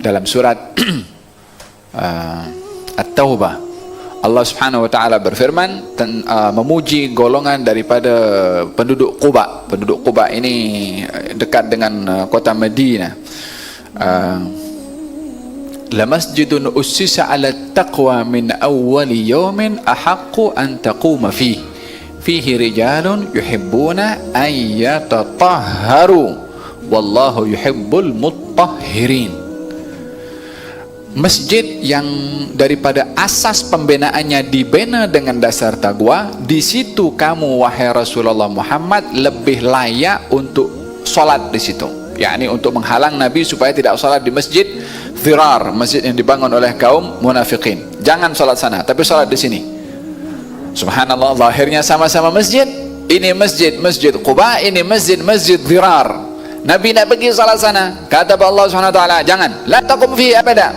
dalam surat At-Taubah, Allah Subhanahu wa taala berfirman memuji golongan daripada penduduk Quba. Penduduk Quba ini dekat dengan kota Madinah. La masjidun ussisa 'ala taqwa min awwali yawmin ahaqqu an taquma fihi rijalun yuhibbuna an yatatahharu wallahu yuhibbul mutahhirin. Masjid yang daripada asas pembinaannya dibina dengan dasar takwa, di situ kamu wahai Rasulullah Muhammad lebih layak untuk solat di situ. Yakni untuk menghalang Nabi supaya tidak solat di masjid Dhirar, masjid yang dibangun oleh kaum munafikin. Jangan solat sana, tapi solat di sini. Subhanallah, lahirnya sama-sama masjid. Ini masjid Quba, ini masjid Dhirar. Nabi nak pergi solat sana, kata Allah Subhanahu wa taala, jangan, la taqum fihi abada.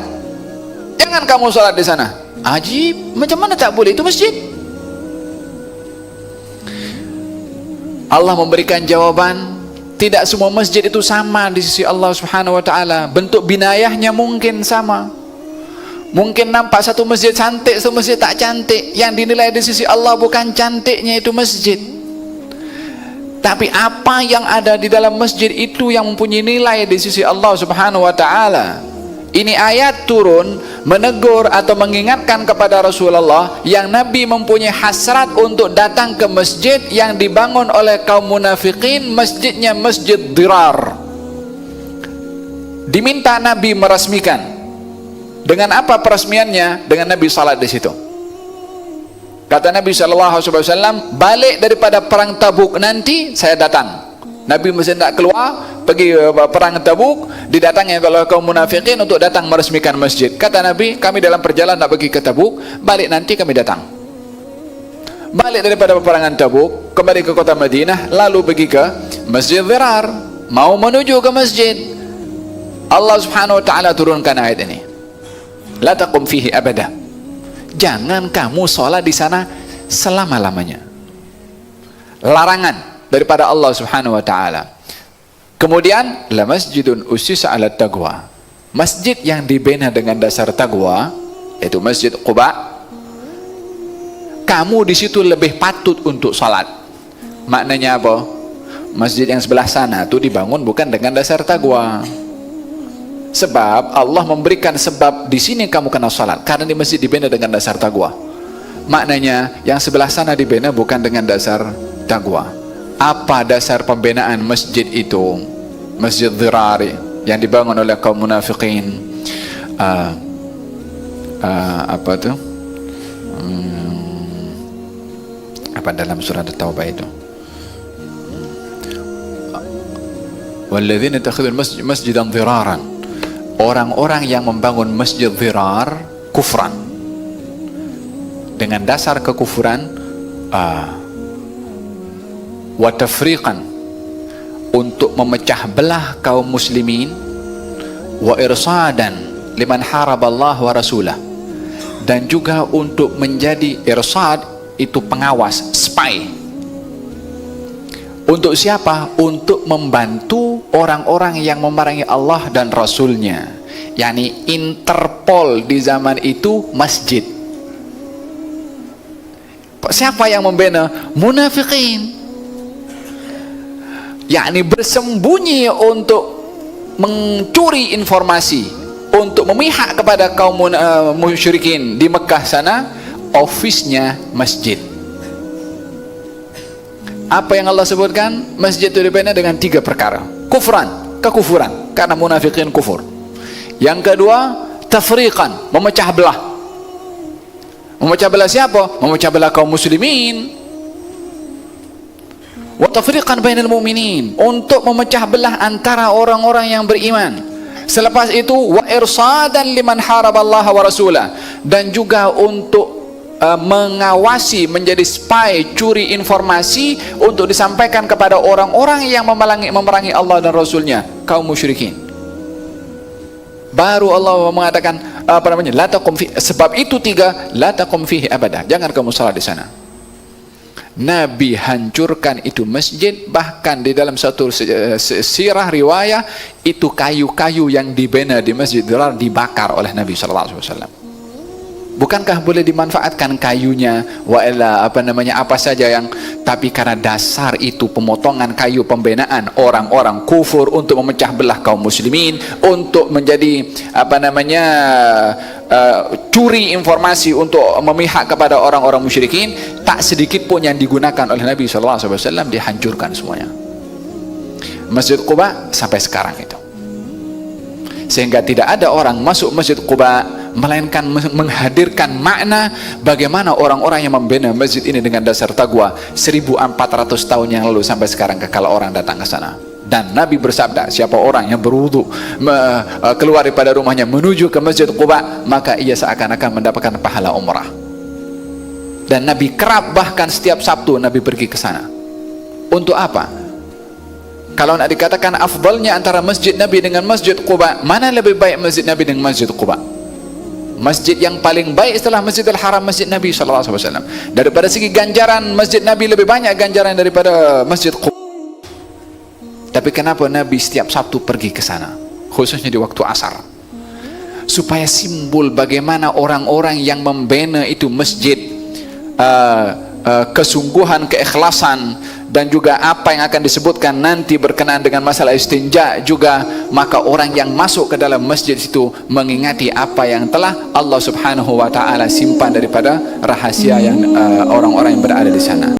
Jangan kamu solat di sana. Ajib, macam mana tak boleh, itu masjid. Allah memberikan jawaban, tidak semua masjid itu sama di sisi Allah Subhanahu wa taala. Bentuk binayahnya mungkin sama. Mungkin nampak satu masjid cantik, satu masjid tak cantik. Yang dinilai di sisi Allah bukan cantiknya itu masjid, tapi apa yang ada di dalam masjid itu yang mempunyai nilai di sisi Allah Subhanahu wa taala. Ini ayat turun menegur atau mengingatkan kepada Rasulullah yang Nabi mempunyai hasrat untuk datang ke masjid yang dibangun oleh kaum munafikin, masjidnya Masjid Dhirar. Diminta Nabi meresmikan. Dengan apa peresmiannya? Dengan Nabi salat di situ. Kata Nabi SAW, balik daripada perang Tabuk nanti saya datang. Nabi mesti tidak keluar pergi perang Tabuk, didatangi oleh kaum munafikin untuk datang meresmikan masjid. Kata Nabi, kami dalam perjalanan nak pergi ke Tabuk, balik nanti kami datang. Balik daripada peperangan Tabuk, kembali ke kota Madinah, lalu pergi ke Masjid Dhirar, mau menuju ke masjid. Allah Subhanahu wa taala turunkan ayat ini. La taqum fihi abada. Jangan kamu sholat di sana selama-lamanya. Larangan daripada Allah Subhanahu wa taala. Kemudian la masjidun ussisa 'ala taqwa. Masjid yang dibina dengan dasar takwa, yaitu Masjid Quba. Kamu di situ lebih patut untuk salat. Maknanya apa? Masjid yang sebelah sana itu dibangun bukan dengan dasar takwa. Sebab Allah memberikan sebab di sini kamu kena salat karena di masjid dibina dengan dasar takwa. Maknanya yang sebelah sana dibina bukan dengan dasar takwa. Apa dasar pembinaan masjid itu? Masjid Dhirar yang dibangun oleh kaum munafikin. Apa tu? Apa dalam surat At-Taubah itu? Walladzina takhudul masjidan dhiraran. Orang-orang yang membangun masjid Dhirar kufran. Dengan dasar kekufuran, wa tafriqan, untuk memecah belah kaum muslimin, wa irsadan liman haraballah wa rasulah, dan juga untuk menjadi irsad, itu pengawas, spy. Untuk siapa? Untuk membantu orang-orang yang memerangi Allah dan Rasulnya. Yani Interpol di zaman itu masjid. Siapa yang membina? Munafikin. Yakni bersembunyi untuk mencuri informasi, untuk memihak kepada kaum musyrikin di Mekah sana. Ofisnya masjid. Apa yang Allah sebutkan? Masjid itu dibina dengan 3 perkara. Kekufuran, karena munafikin kufur. Yang kedua, tafriqan, memecah belah. Memecah belah siapa? Memecah belah kaum muslimin. Wa tafriqan bainal mu'minin, untuk memecah belah antara orang-orang yang beriman. Selepas itu, wa irsadan liman haraballaha wa rasulah, dan juga untuk mengawasi, menjadi spy, curi informasi untuk disampaikan kepada orang-orang yang memerangi Allah dan Rasulnya, kaum musyrikin. Baru Allah mengatakan la taqum fi, sebab itu 3, la taqum fihi abada, jangan kamu salat di sana. Nabi hancurkan itu masjid, bahkan di dalam satu sirah riwayah itu kayu-kayu yang dibina di Masjid Dirar dibakar oleh Nabi sallallahu alaihi wasallam. Bukankah boleh dimanfaatkan kayunya apa saja yang, tapi karena dasar itu pemotongan kayu pembinaan orang-orang kufur untuk memecah belah kaum muslimin, untuk menjadi curi informasi untuk memihak kepada orang-orang musyrikin, tak sedikit pun yang digunakan oleh Nabi SAW dihancurkan semuanya. Masjid Quba sampai sekarang itu, sehingga tidak ada orang masuk Masjid Quba melainkan menghadirkan makna bagaimana orang-orang yang membina masjid ini dengan dasar taqwa 1400 tahun yang lalu sampai sekarang kalau orang datang ke sana. Dan Nabi bersabda, siapa orang yang berwudu keluar daripada rumahnya menuju ke Masjid Quba, maka ia seakan-akan mendapatkan pahala umrah. Dan Nabi kerap, bahkan setiap Sabtu Nabi pergi ke sana. Untuk apa? Kalau nak dikatakan afdalnya antara masjid Nabi dengan Masjid Quba, mana lebih baik masjid Nabi dengan Masjid Quba? Masjid yang paling baik setelah Masjidil Haram, Masjid Nabi SAW. Daripada segi ganjaran, Masjid Nabi lebih banyak ganjaran daripada Masjid Quba. Tapi kenapa Nabi setiap Sabtu pergi ke sana, khususnya di waktu asar? Supaya simbol bagaimana orang-orang yang membina itu masjid, kesungguhan, keikhlasan, dan juga apa yang akan disebutkan nanti berkenaan dengan masalah istinja juga, maka orang yang masuk ke dalam masjid itu mengingati apa yang telah Allah Subhanahu wa ta'ala simpan daripada rahasia yang orang-orang yang berada di sana.